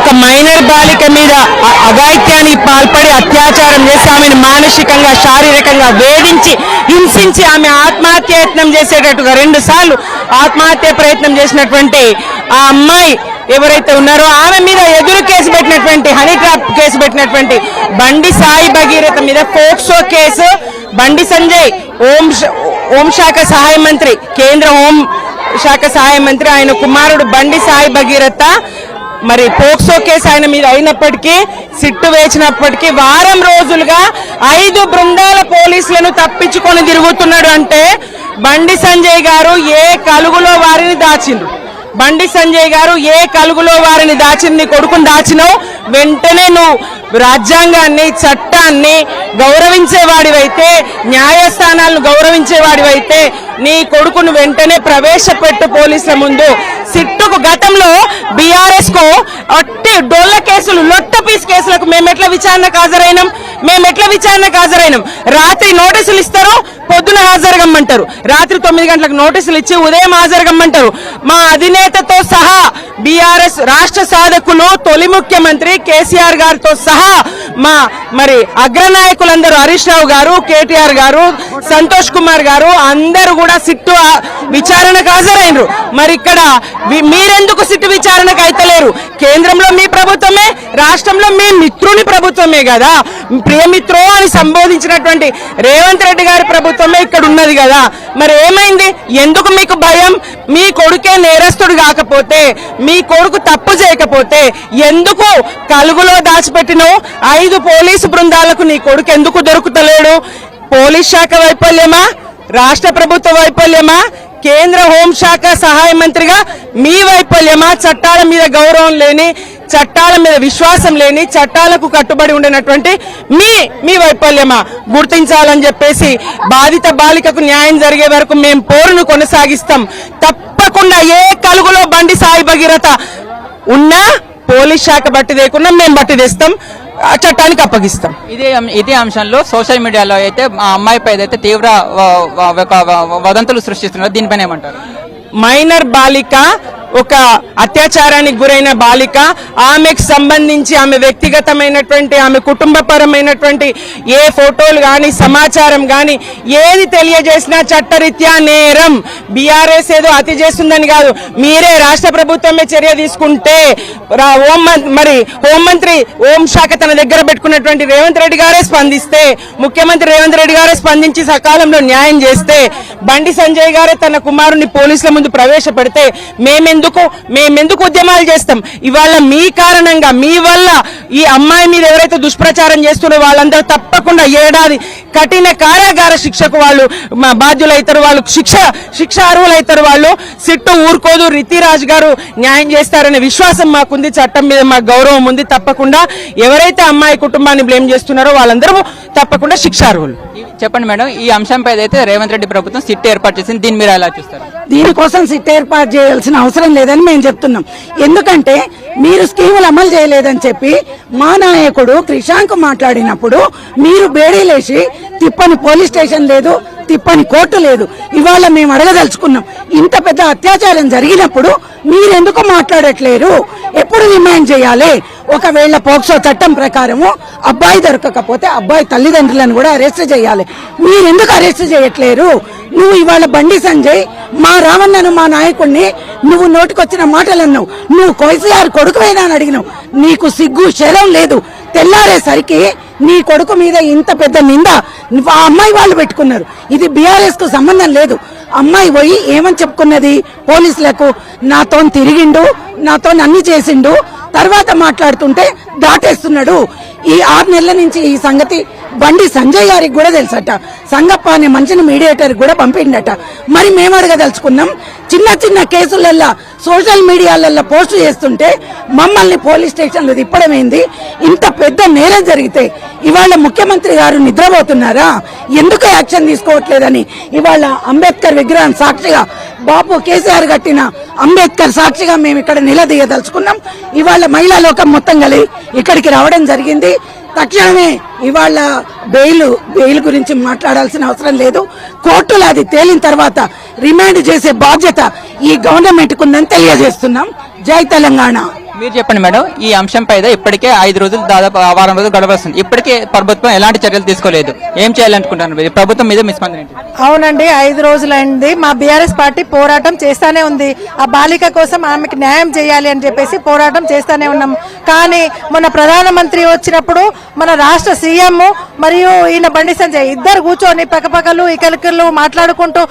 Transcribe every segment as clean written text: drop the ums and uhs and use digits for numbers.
ఒక మైనర్ బాలిక మీద అఘాయిత్యానికి పాల్పడి అత్యాచారం చేసి ఆమెను మానసికంగా శారీరకంగా వేధించి హింసించి ఆమె ఆత్మహత్యయత్నం చేసేటట్టుగా 2 సార్లు ఆత్మహత్య ప్రయత్నం చేసినటువంటి ఆ అమ్మాయి ఎవరైతే ఉన్నారో ఆమె మీద ఎదురు కేసు పెట్టినటువంటి హనీ ట్రాప్ కేసు పెట్టినటువంటి బండి సాయి భగీరథ మీద పోక్సో కేసు బండి సంజయ్ హోంశాఖ సహాయ మంత్రి కేంద్ర హోం శాఖ సహాయ మంత్రి ఆయన కుమారుడు బండి సాయి భగీరథ మరి పోక్సో కేసు ఆయన మీద అయినప్పటికీ సిట్టు వేసినప్పటికీ వారం రోజులుగా 5 బృందాల పోలీసులను తప్పించుకొని తిరుగుతున్నాడు అంటే బండి సంజయ్ గారు ఏ కలుగులో వారిని దాచిండ్రు బండి సంజయ్ గారు ఏ కలుగులో వారిని దాచింది కొడుకుని దాచినావు వెంటనే నువ్వు రాజ్యాంగాన్ని చట్టాన్ని గౌరవించేవాడివైతే న్యాయస్థానాలను గౌరవించేవాడివైతే నీ కొడుకును వెంటనే ప్రవేశపెట్టు పోలీసుల ముందు సిట్టుకు గతంలో బీఆర్ఎస్ కు అట్టి డొల్ల కేసులు లొట్ట పీస్ కేసులకు మేము ఎట్లా విచారణకు హాజరైనాం రాత్రి నోటీసులు ఇస్తారు పొద్దున హాజరుగమ్మంటారు రాత్రి 9 గంటలకు నోటీసులు ఇచ్చి ఉదయం హాజరుగమ్మంటారు మా అధినేతతో సహా బీఆర్ఎస్ రాష్ట్ర సాధకులు తొలి ముఖ్యమంత్రి కేసీఆర్ గారితో సహా మా మరి అగ్రనాయకులందరూ హరీష్ రావు గారు కేటీఆర్ గారు సంతోష్ కుమార్ గారు అందరూ కూడా సిట్టు విచారణకు హాజరైనరు మరి ఇక్కడ మీరెందుకు సిట్టు విచారణకు అయితలేరు కేంద్రంలో మీ ప్రభుత్వమే రాష్ట్రంలో మీ మిత్రుని ప్రభుత్వమే కదా ప్రియమిత్రో అని సంబోధించినటువంటి రేవంత్ రెడ్డి గారి ప్రభుత్వమే ఇక్కడ ఉన్నది కదా మరి ఏమైంది ఎందుకు మీకు భయం మీ కొడుకే నేరస్తుడు కాకపోతే మీ కొడుకు తప్పు చేయకపోతే ఎందుకు కలుగులో దాచిపెట్టినవు 5 పోలీసు బృందాలకు నీ కొడుకు ఎందుకు దొరుకుతలేడు పోలీస్ శాఖ వైఫల్యమా రాష్ట్ర ప్రభుత్వ వైఫల్యమా కేంద్ర హోంశాఖ సహాయ మంత్రిగా మీ వైఫల్యమా చట్టాల మీద గౌరవం లేని చట్టాల మీద విశ్వాసం లేని చట్టాలకు కట్టుబడి ఉండనటువంటి మీ వైఫల్యమా గుర్తించాలని చెప్పేసి బాధిత బాలికకు న్యాయం జరిగే వరకు మేము పోరును కొనసాగిస్తాం తప్పకుండా ఏ కలుగులో బండి సాయి భగీరథ ఉన్నా పోలీస్ శాఖ బట్టి లేకున్నా మేము బట్టి తెస్తాం చట్టానికి అప్పగిస్తాం ఇదే అంశంలో సోషల్ మీడియాలో అయితే ఆ అమ్మాయిపై అయితే తీవ్ర వదంతులు సృష్టిస్తున్నారు దీనిపైన ఏమంటారు మైనర్ బాలిక ఒక అత్యాచారానికి గురైన బాలిక ఆమెకు సంబంధించి ఆమె వ్యక్తిగతమైనటువంటి ఆమె కుటుంబపరమైనటువంటి ఏ ఫోటోలు కానీ సమాచారం కానీ ఏది తెలియజేసినా చట్టరీత్యా నేరం బీఆర్ఎస్ ఏదో అతి చేస్తుందని కాదు మీరే రాష్ట్ర ప్రభుత్వమే చర్య తీసుకుంటే మరి హోంమంత్రి హోంశాఖ తన దగ్గర పెట్టుకున్నటువంటి రేవంత్ రెడ్డి గారే స్పందిస్తే ముఖ్యమంత్రి రేవంత్ రెడ్డి గారే స్పందించి సకాలంలో న్యాయం చేస్తే బండి సంజయ్ గారే తన కుమారుని పోలీసుల ముందు ప్రవేశపెడితే మేమెందుకు ఉద్యమాలు చేస్తాం ఇవాళ మీ కారణంగా మీ వల్ల ఈ అమ్మాయి మీద ఎవరైతే దుష్ప్రచారం చేస్తున్నారో వాళ్ళందరూ తప్పకుండా ఏడాది కఠిన కారాగార శిక్షకు వాళ్ళు బాధ్యులైతారు వాళ్ళు శిక్ష అర్హులైతారు వాళ్ళు సిట్టు ఊరుకోదు రితిరాజ్ గారు న్యాయం చేస్తారనే విశ్వాసం మాకుంది చట్టం మీద మాకు గౌరవం ఉంది తప్పకుండా ఎవరైతే అమ్మాయి కుటుంబాన్ని బ్లేమ్ చేస్తున్నారో వాళ్ళందరూ తప్పకుండా శిక్షార్హులు చెప్పండి మేడం ఈ అంశంపై అయితే రేవంత్ రెడ్డి ప్రభుత్వం సిట్ ఏర్పాటు చేసింది దీని మీరు ఎలా చూస్తారు దీనికోసం సిట్ ఏర్పాటు చేయాల్సిన అవసరం లేదని మేము చెప్తున్నాం ఎందుకంటే మీరు స్కీములు అమలు చేయలేదని చెప్పి మా నాయకుడు క్రిషాంక్ మాట్లాడినప్పుడు మీరు బేడీలేసి తిప్పని పోలీస్ స్టేషన్ లేదు తిప్పని కోర్టు లేదు ఇవాళ మేము అడగదలుచుకున్నాం ఇంత పెద్ద అత్యాచారం జరిగినప్పుడు మీరెందుకు మాట్లాడట్లేరు ఎప్పుడు రిమైండ్ చేయాలి ఒకవేళ పోక్సో చట్టం ప్రకారము అబ్బాయి దొరకకపోతే అబ్బాయి తల్లిదండ్రులను కూడా అరెస్ట్ చేయాలి మీరెందుకు అరెస్ట్ చేయట్లేరు నువ్వు ఇవాళ బండి సంజయ్ మా రావణ్ణను మా నాయకుడిని నువ్వు నోటికొచ్చిన మాటలు అన్నావు నువ్వు కేసీఆర్ కొడుకువేనా అని అడిగినావు నీకు సిగ్గు శరం లేదు తెల్లారేసరికి నీ కొడుకు మీద ఇంత పెద్ద నింద ఆ అమ్మాయి వాళ్ళు పెట్టుకున్నారు ఇది బీఆర్ఎస్ కు సంబంధం లేదు అమ్మాయి పోయి ఏమని చెప్పుకున్నది పోలీసులకు నాతో తిరిగిండు నాతో అన్ని చేసిండు తర్వాత మాట్లాడుతుంటే దాటేస్తున్నాడు ఈ 6 నెలల నుంచి ఈ సంగతి బండి సంజయ్ గారికి కూడా తెలుసట సంగప్ప అనే మంచిని మీడియేటర్ కూడా పంపిండట మరి మేము అడగదలుచుకున్నాం చిన్న కేసులల్లా సోషల్ మీడియాలలో పోస్టు చేస్తుంటే మమ్మల్ని పోలీస్ స్టేషన్లు తిప్పడమైంది ఇంత పెద్ద నేరం జరిగితే ఇవాళ ముఖ్యమంత్రి గారు నిద్రపోతున్నారా ఎందుకు యాక్షన్ తీసుకోవట్లేదని ఇవాళ అంబేద్కర్ విగ్రహం సాక్షిగా బాపు కేసీఆర్ కట్టిన అంబేద్కర్ సాక్షిగా మేము ఇక్కడ నిలదీయదలుచుకున్నాం ఇవాళ మహిళా లోకం మొత్తం కలిసి ఇక్కడికి రావడం జరిగింది తక్షణమే ఇవాళ బెయిల్ గురించి మాట్లాడాల్సిన అవసరం లేదు కోర్టులో అది తేలిన తర్వాత రిమాండ్ చేసే బాధ్యత ఈ గవర్నమెంట్ కుందని తెలియజేస్తున్నాం జై తెలంగాణ మీరు చెప్పండి మేడం, ఈ అంశంపై ఇప్పటికే 5 రోజులు దాదాపు వారం రోజులు గడవస్తుంది. ఇప్పటికే ప్రభుత్వం ఎలాంటి చర్యలు తీసుకోలేదు. ఏం చేయాలనుకుంటున్నారు మీరు? ప్రభుత్వం మీద మీ స్పందన ఏంటి? అవునండి, 5 రోజులైంది. మా బీఆర్ఎస్ పార్టీ పోరాటం చేస్తానే ఉంది. ఆ బాలిక కోసం ఆమెకి న్యాయం చేయాలి అని చెప్పేసి పోరాటం చేస్తానే ఉన్నాం. కానీ మొన్న ప్రధానమంత్రి వచ్చినప్పుడు మన రాష్ట్ర సీఎం మరియు ఈయన బండి సంజయ్ ఇద్దరు కూర్చొని పక్కపక్కలు ఇకలికలు మాట్లాడుకుంటూ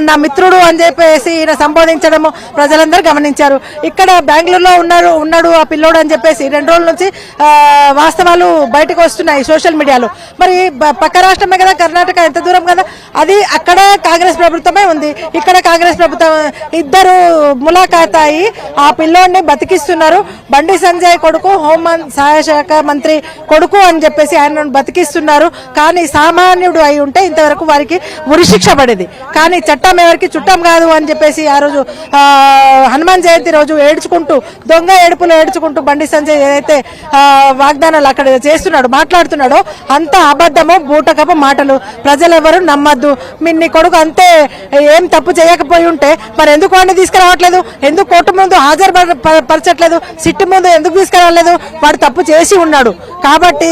నా మిత్రుడు అని చెప్పేసి ఈయన సంబోధించడము ప్రజలందరూ గమనించారు. ఇక్కడ బెంగళూరులో ఉన్నాడు ఆ పిల్లోడు అని చెప్పేసి 2 రోజుల నుంచి వాస్తవాలు బయటకు వస్తున్నాయి సోషల్ మీడియాలో. మరి పక్క రాష్ట్రమే కదా కర్ణాటక, ఎంత దూరం కదా అది. అక్కడ కాంగ్రెస్ ప్రభుత్వమే ఉంది, ఇక్కడ కాంగ్రెస్ ప్రభుత్వం. ఇద్దరు ములాఖాత్ అయ్యి ఆ పిల్లోడిని బతికిస్తున్నారు. బండి సంజయ్ కొడుకు సహాయ శాఖ మంత్రి కొడుకు అని చెప్పేసి ఆయన బతికిస్తున్నారు. కానీ సామాన్యుడు అయి ఉంటే ఇంతవరకు వారికి ఉరిశిక్ష పడేది. కానీ చట్టం ఎవరికి చుట్టం కాదు అని చెప్పేసి ఆ రోజు హనుమాన్ జయంతి రోజు ఏడ్చుకుంటూ దొంగ ఏడుపులు ఏడ్చుకుంటూ బండి సంజయ్ ఏదైతే వాగ్దానాలు అక్కడ చేస్తున్నాడో మాట్లాడుతున్నాడో అంత అబద్ధము బూటకపు మాటలు. ప్రజలెవరూ నమ్మద్దు. నీ కొడుకు అంతే ఏం తప్పు చేయకపోయి ఉంటే మరి ఎందుకు వాడిని తీసుకురావట్లేదు? ఎందుకు కోర్టు ముందు హాజరు పరచట్లేదు? సిట్టు ముందు ఎందుకు తీసుకురావట్లేదు? వాడు తప్పు చేసి ఉన్నాడు కాబట్టి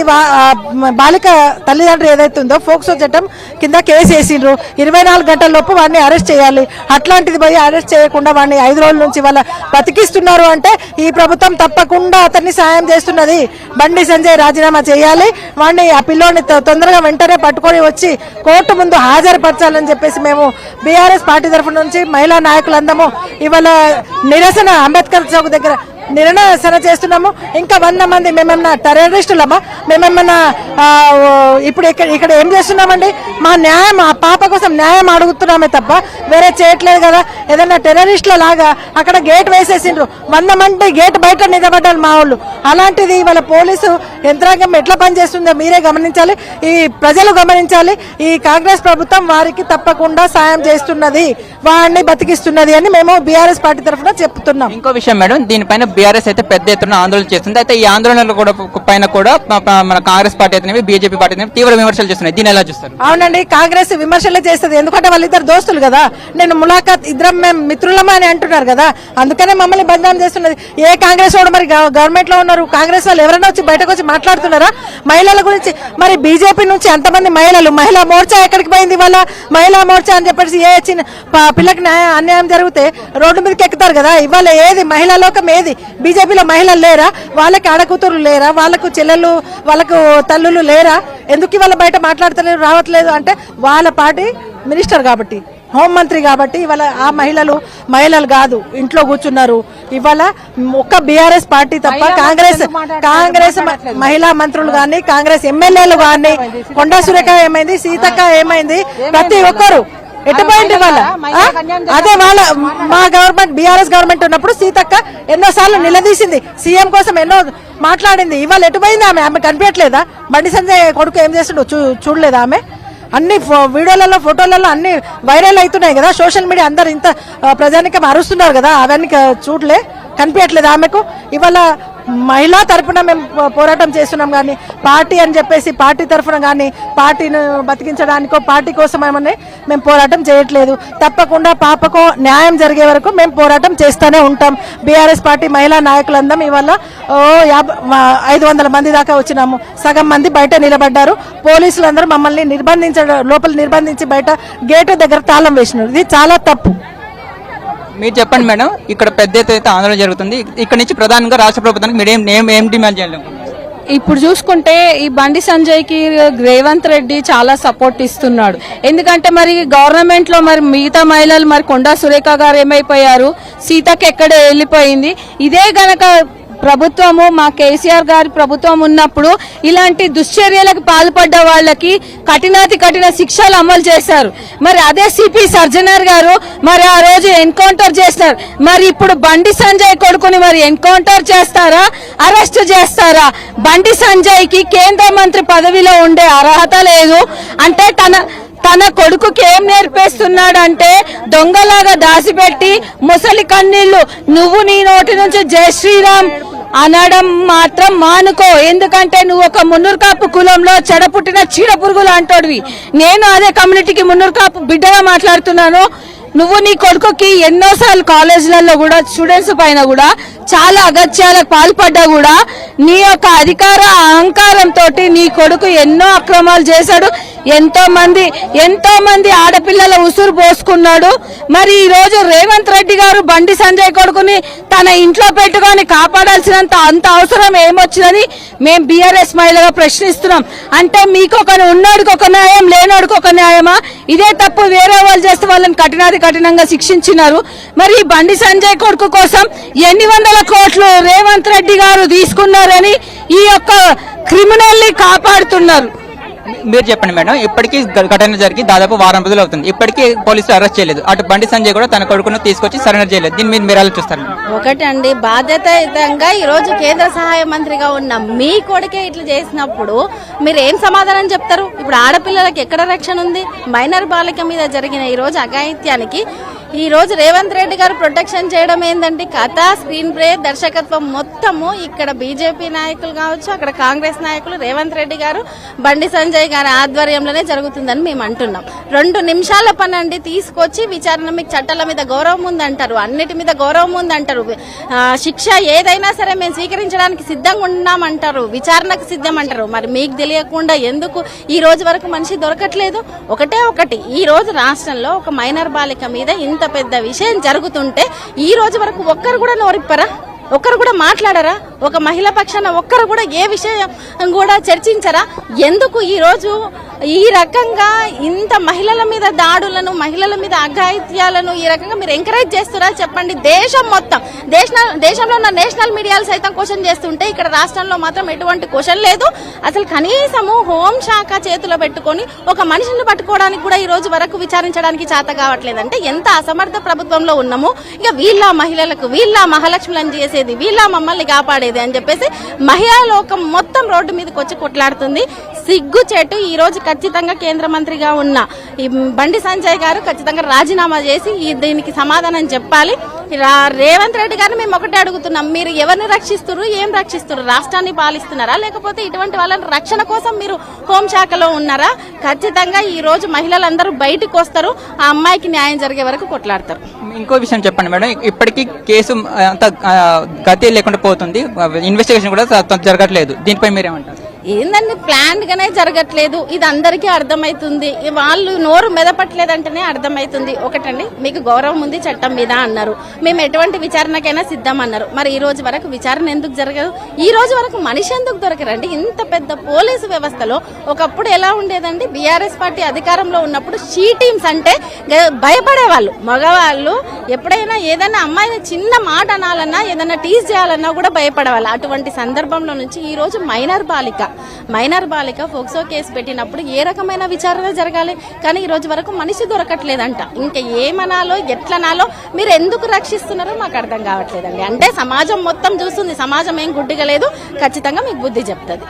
బాలిక తల్లిదండ్రులు ఏదైతే ఉందో ఫోక్సో చట్టం కింద కేసు వేసిండ్రు. 24 గంటల లోపు వాడిని అరెస్ట్ చేయాలి. అట్లాంటిది పోయి అరెస్ట్ చేయకుండా వాడిని 5 రోజుల నుంచి వాళ్ళ బతికిస్తున్నారు అంటే ఈ ప్రభుత్వం తప్పకుండా అతన్ని సాయం చేస్తున్నది. బండి సంజయ్ రాజీనామా చేయాలి. వాడిని ఆ పిల్లోని తొందరగా వెంటనే పట్టుకొని వచ్చి కోర్టు ముందు హాజరుపరచాలని చెప్పేసి మేము బీఆర్ఎస్ పార్టీ తరఫు నుంచి మహిళా నాయకులందరూ ఇవాళ నిరసన అంబేద్కర్ చౌక్ దగ్గర నిరసన చేస్తున్నాము. ఇంకా 100 మంది మేమేమన్నా టెర్రరిస్టులమా? మేమేమన్నా ఇప్పుడు ఇక్కడ ఏం చేస్తున్నామండి? మా న్యాయం, ఆ పాప కోసం న్యాయం అడుగుతున్నామే తప్ప వేరే చేయట్లేదు కదా. ఏదన్నా టెర్రరిస్టుల లాగా అక్కడ గేట్ వేసేసిండ్రు. 100 మంది గేట్ బయట నిలబడ్డారు మా వాళ్ళు. అలాంటిది వాళ్ళ పోలీసు యంత్రాంగం ఎట్లా పనిచేస్తుందో మీరే గమనించాలి, ఈ ప్రజలు గమనించాలి. ఈ కాంగ్రెస్ ప్రభుత్వం వారికి తప్పకుండా సాయం చేస్తున్నది, వారిని బతికిస్తున్నది అని మేము బీఆర్ఎస్ పార్టీ తరఫున చెప్తున్నాం. ఇంకో విషయం మేడం, దీనిపైన బీఆర్ఎస్ అయితే పెద్ద ఎత్తున ఆందోళన చేస్తుంది. అయితే ఈ ఆందోళనలు కూడా పైన కూడా మన కాంగ్రెస్ పార్టీ అయితే బీజేపీ పార్టీ తీవ్ర విమర్శలు చేస్తున్నాయి. దీన్ని ఎలా చూస్తారు? అవునండి, కాంగ్రెస్ విమర్శలే చేస్తుంది. ఎందుకంటే వాళ్ళిద్దరు దోస్తులు కదా. నేను ములాఖాత్ ఇద్దరం మేము మిత్రులమా అని అంటున్నారు కదా, అందుకనే మమ్మల్ని బదనాం చేస్తున్నది. ఏ కాంగ్రెస్ వాడు మరి గవర్నమెంట్ లో ఉన్నారు, కాంగ్రెస్ వాళ్ళు ఎవరైనా వచ్చి బయటకు వచ్చి మాట్లాడుతున్నారా మహిళల గురించి? మరి బీజేపీ నుంచి ఎంతమంది మహిళలు, మహిళా మోర్చా ఎక్కడికి పోయింది? వాళ్ళ మహిళా మోర్చా అని చెప్పేసి ఏ చిన్న పిల్లకి అన్యాయం జరిగితే రోడ్డు మీదకి ఎక్కుతారు కదా. ఇవాళ ఏది మహిళా లోకం ఏది? బీజేపీలో మహిళలు లేరా? వాళ్ళకి ఆడకూతురు లేరా? వాళ్ళకు చెల్లెళ్ళు, వాళ్ళకు తల్లులు లేరా? ఎందుకు ఇవాళ బయట మాట్లాడతలేరు, రావట్లేదు అంటే వాళ్ళ పార్టీ మినిస్టర్ కాబట్టి, హోంమంత్రి కాబట్టి ఇవాళ ఆ మహిళలు కాదు, ఇంట్లో కూర్చున్నారు. ఇవాళ ఒక్క బీఆర్ఎస్ పార్టీ తప్ప కాంగ్రెస్ మహిళా మంత్రులు గాని, కాంగ్రెస్ ఎమ్మెల్యేలు గాని, కొండా సురేఖ ఏమైంది, సీతక్క ఏమైంది, ప్రతి ఒక్కరు ఎటుపోయింది వాళ్ళ. అదే వాళ్ళ మా గవర్నమెంట్ బీఆర్ఎస్ గవర్నమెంట్ ఉన్నప్పుడు సీతక్క ఎన్నోసార్లు నిలదీసింది, సీఎం కోసం ఎన్నో మాట్లాడింది. ఇవాళ ఎటుపోయింది ఆమె కనిపించట్లేదా? బండి సంజయ్ కొడుకు ఏం చేస్తుండో చూడలేదా? ఆమె అన్ని వీడియోలలో ఫోటోలలో అన్ని వైరల్ అవుతున్నాయి కదా, సోషల్ మీడియా అందరు ఇంత ప్రజానికం అరుస్తున్నారు కదా, అవన్నీ చూడలే, కనిపించట్లేదు ఆమెకు. ఇవాళ మహిళా తరఫున మేము పోరాటం చేస్తున్నాం కానీ పార్టీ అని చెప్పేసి పార్టీ తరఫున కానీ పార్టీని బతికించడానికో పార్టీ కోసం ఏమని మేము పోరాటం చేయట్లేదు. తప్పకుండా పాపకు న్యాయం జరిగే వరకు మేము పోరాటం చేస్తూనే ఉంటాం. బీఆర్ఎస్ పార్టీ మహిళా నాయకులందరం ఇవాళ 500 మంది దాకా వచ్చినాము. సగం మంది బయట నిలబడ్డారు. పోలీసులందరూ మమ్మల్ని లోపల నిర్బంధించి బయట గేటు దగ్గర తాళం వేసినారు. ఇది చాలా తప్పు. మీరు చెప్పండి మేడం, ఇక్కడ పెద్ద ఎత్తున ఆందోళన జరుగుతుంది. ఇక్కడ నుంచి ప్రధానంగా రాష్ట్ర ప్రభుత్వానికి మీరు ఏం డిమాండ్ చేయాలి? ఇప్పుడు చూసుకుంటే ఈ బండి సంజయ్ కి రేవంత్ రెడ్డి చాలా సపోర్ట్ ఇస్తున్నాడు. ఎందుకంటే మరి గవర్నమెంట్ లో మరి మిగతా మహిళలు మరి కొండా సురేఖ గారు ఏమైపోయారు, సీతకి ఎక్కడ వెళ్ళిపోయింది. ఇదే గనక ప్రభుత్వము మా కేసీఆర్ గారి ప్రభుత్వం ఉన్నప్పుడు ఇలాంటి దుశ్చర్యలకు పాల్పడ్డ వాళ్ళకి కఠినాతి కఠిన శిక్షలు అమలు చేశారు. మరి అదే సిపి సర్జనర్ గారు మరి ఆ రోజు ఎన్కౌంటర్ చేస్తారు. మరి ఇప్పుడు బండి సంజయ్ కొడుకుని మరి ఎన్కౌంటర్ చేస్తారా, అరెస్ట్ చేస్తారా? బండి సంజయ్ కి కేంద్ర మంత్రి పదవిలో ఉండే అర్హత లేదు అంటే తన కొడుకుకి ఏం నేర్పేస్తున్నాడంటే దొంగలాగా దాచిపెట్టి ముసలి కన్నీళ్లు నువ్వు నీ నోటి నుంచి జై శ్రీరామ్ అనడం మాత్రం మానుకో. ఎందుకంటే నువ్వు ఒక మున్నూరు కాపు కులంలో చెడపుట్టిన చీడ పురుగులు అంటోడివి. నేను అదే కమ్యూనిటీకి మున్నూరు కాపు బిడ్డగా మాట్లాడుతున్నాను. నువ్వు నీ కొడుకుకి ఎన్నోసార్లు కాలేజీలలో కూడా స్టూడెంట్స్ పైన కూడా చాలా అగత్యాలకు పాల్పడ్డా కూడా నీ యొక్క అధికార అహంకారంతో నీ కొడుకు ఎన్నో అక్రమాలు చేశాడు. ఎంతో మంది ఆడపిల్లల ఉసురు పోసుకున్నాడు. మరి ఈ రోజు రేవంత్ రెడ్డి గారు బండి సంజయ్ కొడుకుని తన ఇంట్లో పెట్టుకొని కాపాడాల్సినంత అంత అవసరం ఏమొచ్చిందని మేము బీఆర్ఎస్ మహిళగా ప్రశ్నిస్తున్నాం. అంటే మీకు ఉన్నోడికి ఒక న్యాయం, లేనోడికి ఒక న్యాయమా? ఇదే తప్పు వేరే వాళ్ళు చేస్తే వాళ్ళని కఠినంగా శిక్షించినారు. మరి ఈ బండి సంజయ్ కొడుకు కోసం ఎన్ని వందల కోట్లు రేవంత్ రెడ్డి గారు తీసుకున్నారని ఈ యొక్క క్రిమినల్ ని కాపాడుతున్నారు. మీరు చెప్పండి మేడం, ఇప్పటికీ ఘటన జరిగి దాదాపు వారం రోజులు అవుతుంది, ఇప్పటికీ పోలీసులు అరెస్ట్ చేయలేదు. అటు బండి సంజయ్ కూడా తన కొడుకును తీసుకొచ్చి సరెండర్ చేయలేదు. దీని మీద మీరు ఎలా చూస్తారు? ఒకటండి, బాధ్యతాయుతంగా ఈ రోజు కేంద్ర సహాయ మంత్రిగా ఉన్న మీ కొడుకే ఇట్లా చేసినప్పుడు మీరు ఏం సమాధానం చెప్తారు? ఇప్పుడు ఆడపిల్లలకి ఎక్కడ రక్షణ ఉంది? మైనర్ బాలిక మీద జరిగిన ఈ రోజు అఘాయిత్యానికి ఈ రోజు రేవంత్ రెడ్డి గారు ప్రొటెక్షన్ చేయడం ఏంటంటే కథ, స్క్రీన్ ప్లే, దర్శకత్వం మొత్తము ఇక్కడ బీజేపీ నాయకులు కావచ్చు, అక్కడ కాంగ్రెస్ నాయకులు, రేవంత్ రెడ్డి గారు, బండి సంజయ్ గారి ఆధ్వర్యంలోనే జరుగుతుందని మేము అంటున్నాం. 2 నిమిషాల పని అండి, తీసుకొచ్చి విచారణ, మీకు చట్టాల మీద గౌరవం ఉందంటారు, అన్నిటి మీద గౌరవం ఉందంటారు, శిక్ష ఏదైనా సరే మేము స్వీకరించడానికి సిద్ధంగా ఉన్నామంటారు, విచారణకు సిద్ధం అంటారు. మరి మీకు తెలియకుండా ఎందుకు ఈ రోజు వరకు మనిషి దొరకట్లేదు? ఒకటి ఈ రోజు రాష్ట్రంలో ఒక మైనర్ బాలిక మీద ఇంత పెద్ద విషయం జరుగుతుంటే ఈ రోజు వరకు ఒక్కరు కూడా నోరిప్పరా? ఒక్కరు కూడా మాట్లాడరా? ఒక మహిళ పక్షాన ఒక్కరు కూడా ఏ విషయం కూడా చర్చించరా? ఎందుకు ఈ రోజు ఈ రకంగా ఇంత మహిళల మీద దాడులను, మహిళల మీద అఘాయిత్యాలను ఈ రకంగా మీరు ఎంకరేజ్ చేస్తారా చెప్పండి? దేశం మొత్తం, దేశంలో ఉన్న నేషనల్ మీడియాలు సైతం క్వశ్చన్ చేస్తుంటే ఇక్కడ రాష్ట్రంలో మాత్రం ఎటువంటి క్వశ్చన్ లేదు. అసలు కనీసము హోంశాఖ చేతిలో పెట్టుకొని ఒక మనిషిని పట్టుకోవడానికి కూడా ఈ రోజు వరకు విచారించడానికి చేత కావట్లేదంటే ఎంత అసమర్థ ప్రభుత్వంలో ఉన్నాము. ఇక వీళ్ళ మహిళలకు, వీళ్ళ మహాలక్ష్ములను చేసేది, వీళ్ళ మమ్మల్ని కాపాడేది అని చెప్పేసి మహిళా లోకం మొత్తం రోడ్డు మీదకి వచ్చి కొట్లాడుతుంది. సిగ్గుచేటు. ఈ రోజు ఖచ్చితంగా కేంద్ర మంత్రిగా ఉన్న ఈ బండి సంజయ్ గారు ఖచ్చితంగా రాజీనామా చేసి దీనికి సమాధానం చెప్పాలి. రేవంత్ రెడ్డి గారిని మేము ఒకటే అడుగుతున్నాం, మీరు ఎవరిని రక్షిస్తున్నారు? ఏం రక్షిస్తున్నారు? రాష్ట్రాన్ని పాలిస్తున్నారా, లేకపోతే ఇటువంటి వాళ్ళని రక్షణ కోసం మీరు హోంశాఖలో ఉన్నారా? ఖచ్చితంగా ఈ రోజు మహిళలందరూ బయటకు వస్తారు, ఆ అమ్మాయికి న్యాయం జరిగే వరకు కొట్లాడతారు. ఇంకో విషయం చెప్పండి మేడం, ఇప్పటికీ కేసు అంత గతి లేకుండా పోతుంది, ఇన్వెస్టిగేషన్ కూడా జరగట్లేదు, దీనిపై మీరేమంటారు? ఏందండి, ప్లాన్ గానే జరగట్లేదు, ఇది అందరికీ అర్థమైతుంది. వాళ్ళు నోరు మెదపట్లేదంటేనే అర్థమైతుంది. ఒకటండి, మీకు గౌరవం ఉంది చట్టం మీద అన్నారు, మేము ఎటువంటి విచారణకైనా సిద్ధం అన్నారు. మరి ఈ రోజు వరకు విచారణ ఎందుకు జరగదు? ఈ రోజు వరకు మనిషి ఎందుకు దొరకరండి? ఇంత పెద్ద పోలీసు వ్యవస్థలో ఒకప్పుడు ఎలా ఉండేదండి? బీఆర్ఎస్ పార్టీ అధికారంలో ఉన్నప్పుడు షీ టీమ్స్ అంటే భయపడేవాళ్ళు. మగవాళ్ళు ఎప్పుడైనా ఏదైనా అమ్మాయిని చిన్న మాట అనాలన్నా, ఏదైనా టీజ్ చేయాలన్నా కూడా భయపడేవాళ్ళు. అటువంటి సందర్భంలో నుంచి ఈ రోజు మైనర్ బాలిక ఫోక్సో కేసు పెట్టినప్పుడు ఏ రకమైన విచారణ జరగాలి? కానీ ఈ రోజు వరకు మనిషి దొరకట్లేదంట. ఇంకా ఏమనాలో, ఎట్లనాలో, మీరు ఎందుకు రక్షిస్తున్నారో మాకు అర్థం కావట్లేదండి. అంటే సమాజం మొత్తం చూస్తుంది, సమాజం ఏం గుడ్డిగా లేదు, ఖచ్చితంగా మీకు బుద్ధి చెప్తుంది.